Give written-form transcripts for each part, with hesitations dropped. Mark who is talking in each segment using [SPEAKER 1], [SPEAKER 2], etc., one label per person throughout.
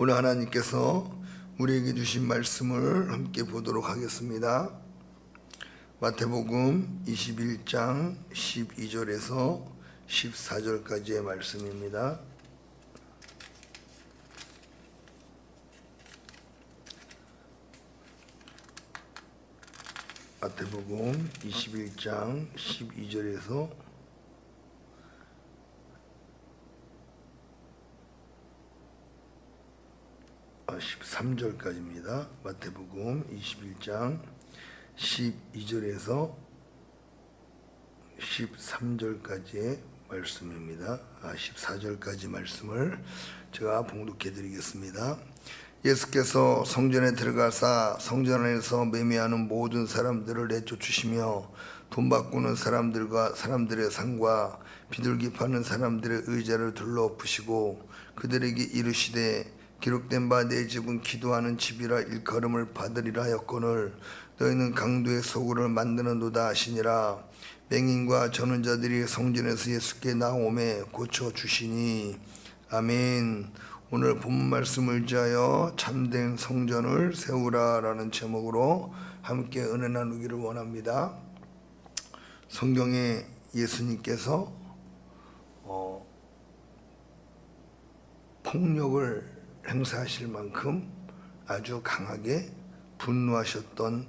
[SPEAKER 1] 오늘 하나님께서 우리에게 주신 말씀을 함께 보도록 하겠습니다. 마태복음 21장 12절에서 14절까지의 말씀입니다. 마태복음 21장 12절에서 13절까지입니다. 마태복음 21장 12절에서 13절까지의 말씀입니다. 14절까지 말씀을 제가 봉독해 드리겠습니다. 예수께서 성전에 들어가사 성전 안에서 매매하는 모든 사람들을 내쫓으시며 돈 바꾸는 사람들과 사람들의 상과 비둘기 파는 사람들의 의자를 둘러엎으시고 그들에게 이르시되 기록된 바 내 집은 기도하는 집이라 일컬음을 받으리라 하였거늘 너희는 강도의 소굴을 만드는도다 하시니라. 맹인과 저는 자들이 성전에서 예수께 나오매 고쳐주시니. 아멘. 오늘 본문 말씀을 의지하여 참된 성전을 세우라 라는 제목으로 함께 은혜 나누기를 원합니다. 성경에 예수님께서 폭력을 행사하실 만큼 아주 강하게 분노하셨던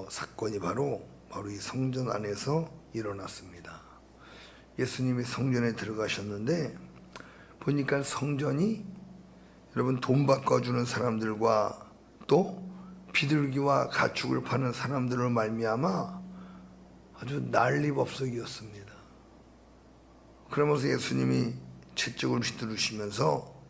[SPEAKER 1] 사건이 바로 이 성전 안에서 일어났습니다. 예수님이 성전에 들어가셨는데 보니까 성전이 여러분 돈 바꿔주는 사람들과 또 비둘기와 가축을 파는 사람들을 말미암아 아주 난리법석이었습니다. 그러면서 예수님이 채찍을 휘두르시면서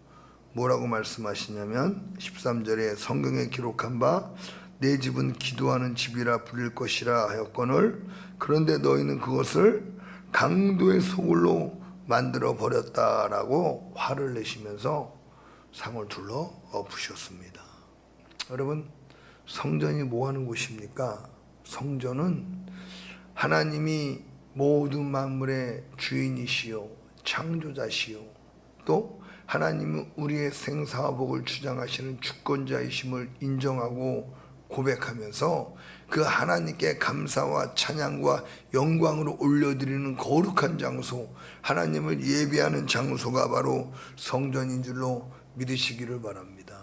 [SPEAKER 1] 뭐라고 말씀하시냐면 13절에 성경에 기록한 바 내 집은 기도하는 집이라 불릴 것이라 하였거늘 그런데 너희는 그것을 강도의 소굴로 만들어 버렸다라고 화를 내시면서 상을 둘러 엎으셨습니다. 여러분, 성전이 뭐 하는 곳입니까? 성전은 하나님이 모든 만물의 주인이시요 창조자시요 또 하나님은 우리의 생사와 복을 주장하시는 주권자이심을 인정하고 고백하면서 그 하나님께 감사와 찬양과 영광으로 올려드리는 거룩한 장소, 하나님을 예배하는 장소가 바로 성전인 줄로 믿으시기를 바랍니다.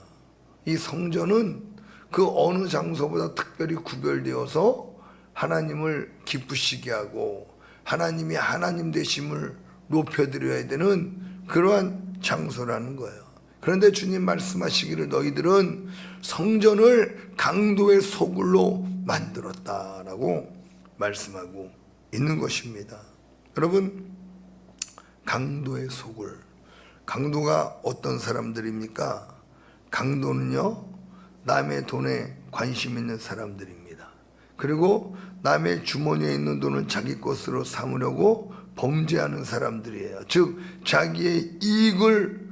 [SPEAKER 1] 이 성전은 그 어느 장소보다 특별히 구별되어서 하나님을 기쁘시게 하고 하나님이 하나님 되심을 높여드려야 되는 그러한 장소라는 거예요. 그런데 주님 말씀하시기를 너희들은 성전을 강도의 소굴로 만들었다라고 말씀하고 있는 것입니다. 여러분, 강도의 소굴, 강도가 어떤 사람들입니까? 강도는요, 남의 돈에 관심 있는 사람들입니다. 그리고 남의 주머니에 있는 돈을 자기 것으로 삼으려고 범죄하는 사람들이에요. 즉 자기의 이익을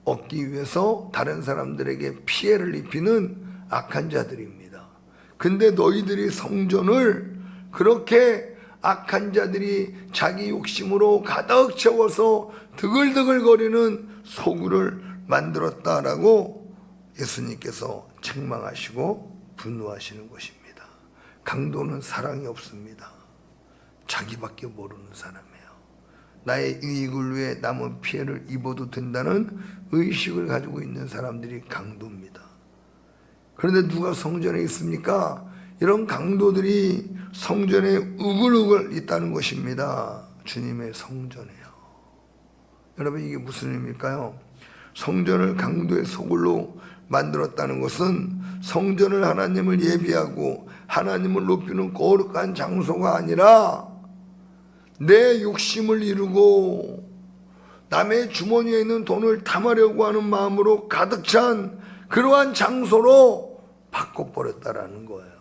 [SPEAKER 1] 얻기 위해서 다른 사람들에게 피해를 입히는 악한 자들입니다. 근데 너희들이 성전을 그렇게 악한 자들이 자기 욕심으로 가득 채워서 드글드글거리는 소굴을 만들었다라고 예수님께서 책망하시고 분노하시는 것입니다. 강도는 사랑이 없습니다. 자기밖에 모르는 사람이에요. 나의 이익을 위해 남은 피해를 입어도 된다는 의식을 가지고 있는 사람들이 강도입니다. 그런데 누가 성전에 있습니까? 이런 강도들이 성전에 우글우글 있다는 것입니다. 주님의 성전에요. 여러분, 이게 무슨 의미일까요? 성전을 강도의 소굴로 만들었다는 것은 성전을 하나님을 예비하고 하나님을 높이는 거룩한 장소가 아니라 내 욕심을 이루고 남의 주머니에 있는 돈을 탐하려고 하는 마음으로 가득 찬 그러한 장소로 바꿔버렸다라는 거예요.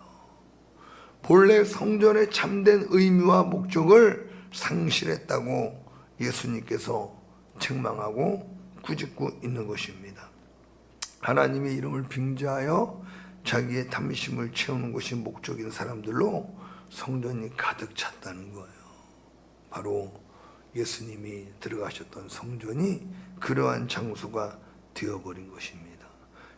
[SPEAKER 1] 본래 성전의 참된 의미와 목적을 상실했다고 예수님께서 책망하고 꾸짖고 있는 것입니다. 하나님의 이름을 빙자하여 자기의 탐심을 채우는 것이 목적인 사람들로 성전이 가득 찼다는 거예요. 바로 예수님이 들어가셨던 성전이 그러한 장소가 되어버린 것입니다.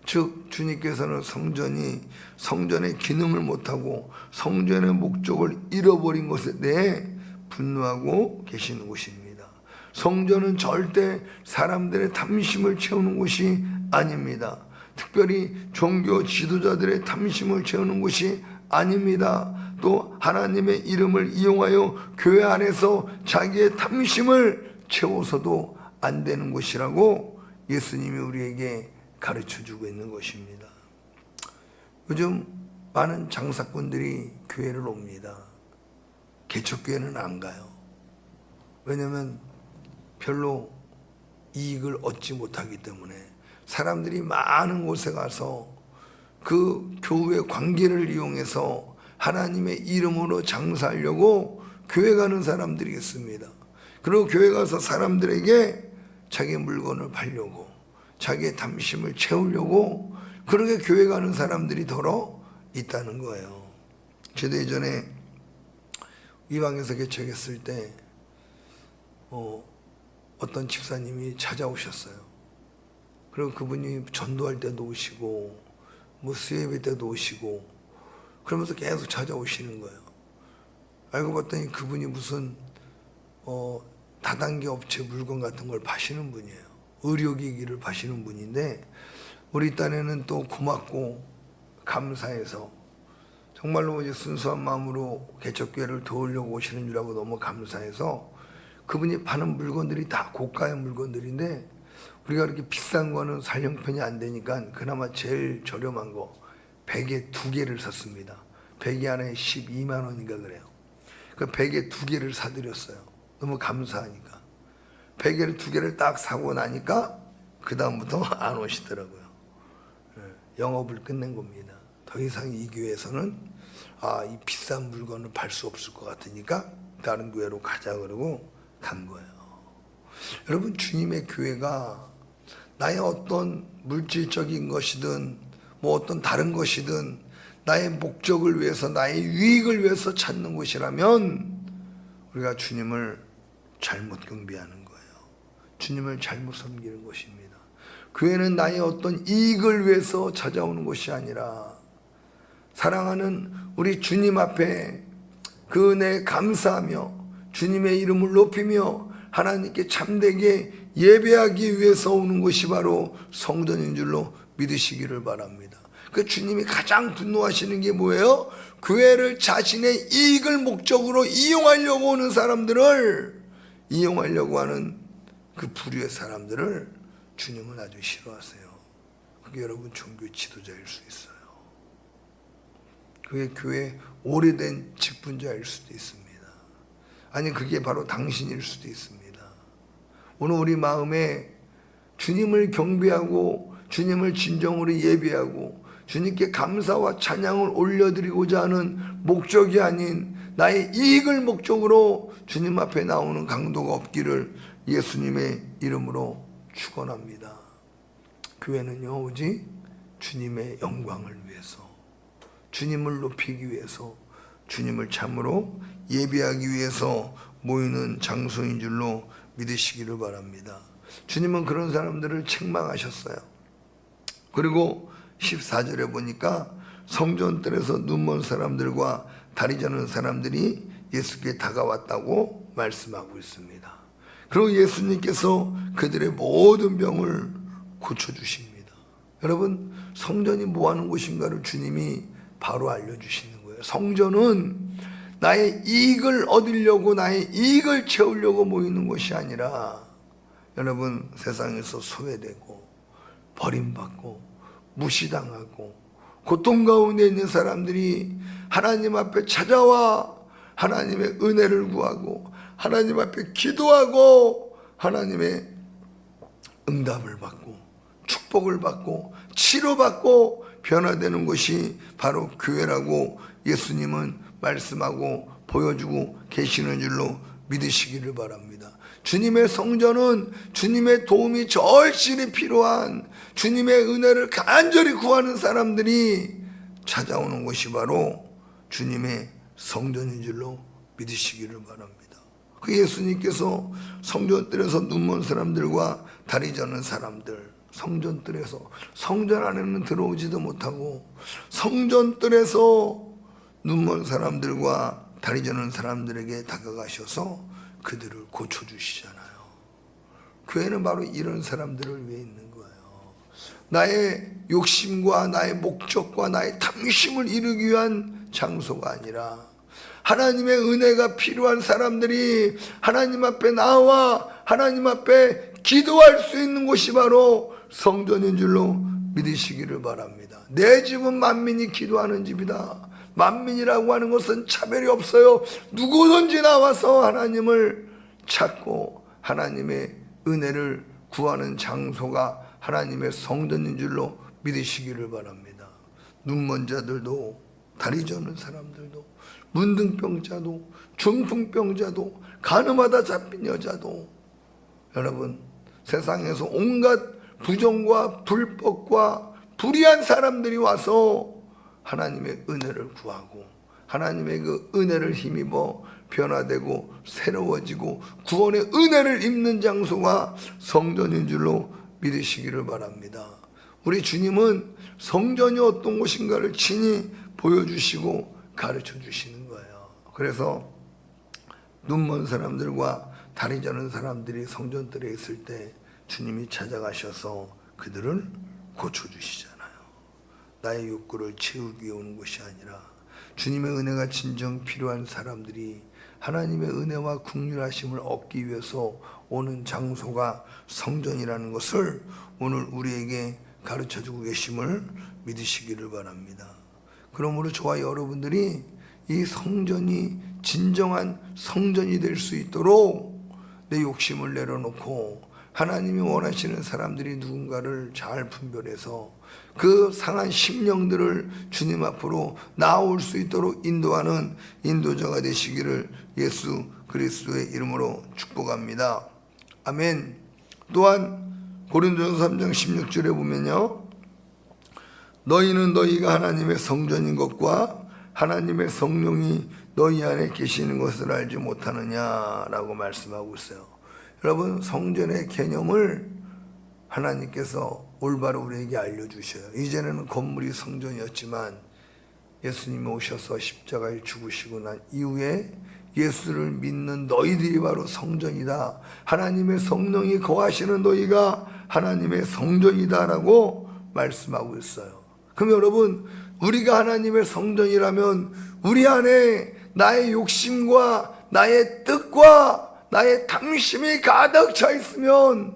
[SPEAKER 1] 즉 주님께서는 성전의 기능을 못하고 성전의 목적을 잃어버린 것에 대해 분노하고 계시는 곳입니다. 성전은 절대 사람들의 탐심을 채우는 곳이 아닙니다. 특별히 종교 지도자들의 탐심을 채우는 곳이 아닙니다. 또 하나님의 이름을 이용하여 교회 안에서 자기의 탐심을 채워서도 안 되는 곳이라고 예수님이 우리에게 가르쳐주고 있는 것입니다. 요즘 많은 장사꾼들이 교회를 옵니다. 개척교회는 안 가요. 왜냐하면 별로 이익을 얻지 못하기 때문에 사람들이 많은 곳에 가서 그 교회 관계를 이용해서 하나님의 이름으로 장사하려고 교회 가는 사람들이 있습니다. 그리고 교회 가서 사람들에게 자기 물건을 팔려고 자기의 탐심을 채우려고 그렇게 교회 가는 사람들이 더러 있다는 거예요. 저도 예전에 이방에서 개척했을 때 어떤 집사님이 찾아오셨어요. 그리고 그분이 전도할 때도 오시고 뭐 수예배 때도 오시고 그러면서 계속 찾아오시는 거예요. 알고 봤더니 그분이 무슨 다단계 업체 물건 같은 걸 파시는 분이에요. 의료기기를 파시는 분인데 우리 딴에는 또 고맙고 감사해서 정말로 이제 순수한 마음으로 개척교회를 도우려고 오시는 줄 알고 너무 감사해서 그분이 파는 물건들이 다 고가의 물건들인데 우리가 그렇게 비싼 거는 살 형편이 안 되니까 그나마 제일 저렴한 거 베개 2개를 샀습니다. 베개 하나에 12만 원인가 그래요. 그 베개 2개를 사드렸어요. 너무 감사하니까. 베개를 2개를 딱 사고 나니까 그 다음부터 안 오시더라고요. 영업을 끝낸 겁니다. 더 이상 이 교회에서는 이 비싼 물건을 팔 수 없을 것 같으니까 다른 교회로 가자 그러고 간 거예요. 여러분, 주님의 교회가 나의 어떤 물질적인 것이든 뭐 어떤 다른 것이든 나의 목적을 위해서 나의 유익을 위해서 찾는 곳이라면 우리가 주님을 잘못 경배하는 거예요. 주님을 잘못 섬기는 것입니다. 교회는 나의 어떤 이익을 위해서 찾아오는 곳이 아니라 사랑하는 우리 주님 앞에 그 은혜에 감사하며 주님의 이름을 높이며 하나님께 참되게 예배하기 위해서 오는 것이 바로 성전인 줄로 믿으시기를 바랍니다. 그 주님이 가장 분노하시는 게 뭐예요? 교회를 자신의 이익을 목적으로 이용하려고 오는 사람들을, 이용하려고 하는 그 부류의 사람들을 주님은 아주 싫어하세요. 그게 여러분 종교 지도자일 수 있어요. 그게 교회 오래된 직분자일 수도 있습니다. 아니 그게 바로 당신일 수도 있습니다. 오늘 우리 마음에 주님을 경배하고 주님을 진정으로 예배하고 주님께 감사와 찬양을 올려드리고자 하는 목적이 아닌 나의 이익을 목적으로 주님 앞에 나오는 강도가 없기를 예수님의 이름으로 축원합니다. 교회는요 오직 주님의 영광을 위해서, 주님을 높이기 위해서, 주님을 참으로 예배하기 위해서 모이는 장소인 줄로 믿으시기를 바랍니다. 주님은 그런 사람들을 책망하셨어요. 그리고 14절에 보니까 성전뜰에서 눈먼 사람들과 다리 저는 사람들이 예수께 다가왔다고 말씀하고 있습니다. 그리고 예수님께서 그들의 모든 병을 고쳐주십니다. 여러분, 성전이 뭐하는 곳인가를 주님이 바로 알려주시는 거예요. 성전은 나의 이익을 얻으려고, 나의 이익을 채우려고 모이는 곳이 아니라 여러분, 세상에서 소외되고 버림받고 무시당하고 고통 가운데 있는 사람들이 하나님 앞에 찾아와 하나님의 은혜를 구하고 하나님 앞에 기도하고 하나님의 응답을 받고 축복을 받고 치료받고 변화되는 것이 바로 교회라고 예수님은 말씀하고 보여주고 계시는 줄로 믿으시기를 바랍니다. 주님의 성전은 주님의 도움이 절실히 필요한, 주님의 은혜를 간절히 구하는 사람들이 찾아오는 곳이 바로 주님의 성전인 줄로 믿으시기를 바랍니다. 그 예수님께서 성전뜰에서 눈먼 사람들과 다리 저는 사람들, 성전뜰에서, 성전 안에는 들어오지도 못하고 성전뜰에서 눈먼 사람들과 다리 저는 사람들에게 다가가셔서 그들을 고쳐주시잖아요. 교회는 바로 이런 사람들을 위해 있는 거예요. 나의 욕심과 나의 목적과 나의 탐심을 이루기 위한 장소가 아니라 하나님의 은혜가 필요한 사람들이 하나님 앞에 나와 하나님 앞에 기도할 수 있는 곳이 바로 성전인 줄로 믿으시기를 바랍니다. 내 집은 만민이 기도하는 집이다. 만민이라고 하는 것은 차별이 없어요. 누구든지 나와서 하나님을 찾고 하나님의 은혜를 구하는 장소가 하나님의 성전인 줄로 믿으시기를 바랍니다. 눈먼 자들도, 다리 저는 사람들도, 문둥병자도, 중풍병자도, 간음하다 잡힌 여자도, 여러분 세상에서 온갖 부정과 불법과 불의한 사람들이 와서 하나님의 은혜를 구하고 하나님의 그 은혜를 힘입어 변화되고 새로워지고 구원의 은혜를 입는 장소가 성전인 줄로 믿으시기를 바랍니다. 우리 주님은 성전이 어떤 곳인가를 친히 보여주시고 가르쳐 주시는 거예요. 그래서 눈먼 사람들과 다리 저는 사람들이 성전뜰에 있을 때 주님이 찾아가셔서 그들을 고쳐주시잖아요. 나의 욕구를 채우기 위해 오는 것이 아니라 주님의 은혜가 진정 필요한 사람들이 하나님의 은혜와 긍휼하심을 얻기 위해서 오는 장소가 성전이라는 것을 오늘 우리에게 가르쳐주고 계심을 믿으시기를 바랍니다. 그러므로 저와 여러분들이 이 성전이 진정한 성전이 될 수 있도록 내 욕심을 내려놓고 하나님이 원하시는 사람들이 누군가를 잘 분별해서 그 상한 심령들을 주님 앞으로 나올 수 있도록 인도하는 인도자가 되시기를 예수 그리스도의 이름으로 축복합니다. 아멘. 또한 고린도전서 3장 16절에 보면요, 너희는 너희가 하나님의 성전인 것과 하나님의 성령이 너희 안에 계시는 것을 알지 못하느냐라고 말씀하고 있어요. 여러분, 성전의 개념을 하나님께서 올바로 우리에게 알려주셔요. 이전에는 건물이 성전이었지만 예수님이 오셔서 십자가에 죽으시고 난 이후에 예수를 믿는 너희들이 바로 성전이다. 하나님의 성령이 거하시는 너희가 하나님의 성전이다라고 말씀하고 있어요. 그럼 여러분, 우리가 하나님의 성전이라면 우리 안에 나의 욕심과 나의 뜻과 나의 탐심이 가득 차 있으면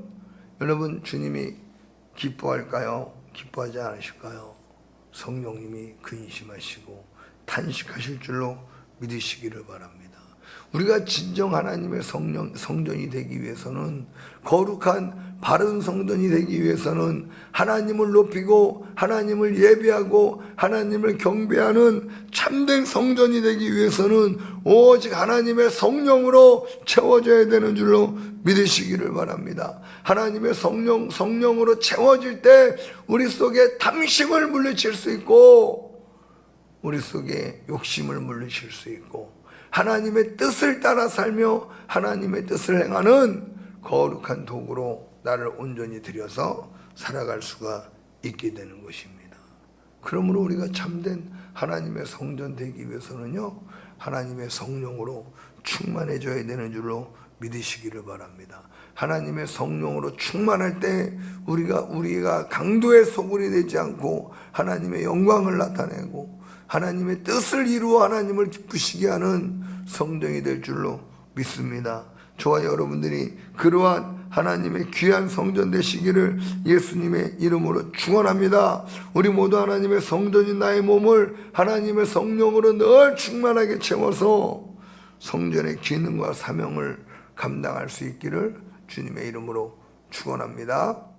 [SPEAKER 1] 여러분, 주님이 기뻐할까요? 기뻐하지 않으실까요? 성령님이 근심하시고 탄식하실 줄로 믿으시기를 바랍니다. 우리가 진정 하나님의 성전이 되기 위해서는, 거룩한 바른 성전이 되기 위해서는 하나님을 높이고 하나님을 예배하고 하나님을 경배하는 참된 성전이 되기 위해서는 오직 하나님의 성령으로 채워져야 되는 줄로 믿으시기를 바랍니다. 하나님의 성령으로 채워질 때 우리 속에 탐심을 물리칠 수 있고 우리 속에 욕심을 물리칠 수 있고 하나님의 뜻을 따라 살며 하나님의 뜻을 행하는 거룩한 도구로 나를 온전히 들여서 살아갈 수가 있게 되는 것입니다. 그러므로 우리가 참된 하나님의 성전 되기 위해서는요, 하나님의 성령으로 충만해져야 되는 줄로 믿으시기를 바랍니다. 하나님의 성령으로 충만할 때 우리가 강도의 소굴이 되지 않고 하나님의 영광을 나타내고 하나님의 뜻을 이루어 하나님을 기쁘시게 하는 성전이 될 줄로 믿습니다. 저와 여러분들이 그러한 하나님의 귀한 성전 되시기를 예수님의 이름으로 축원합니다. 우리 모두 하나님의 성전인 나의 몸을 하나님의 성령으로 늘 충만하게 채워서 성전의 기능과 사명을 감당할 수 있기를 주님의 이름으로 축원합니다.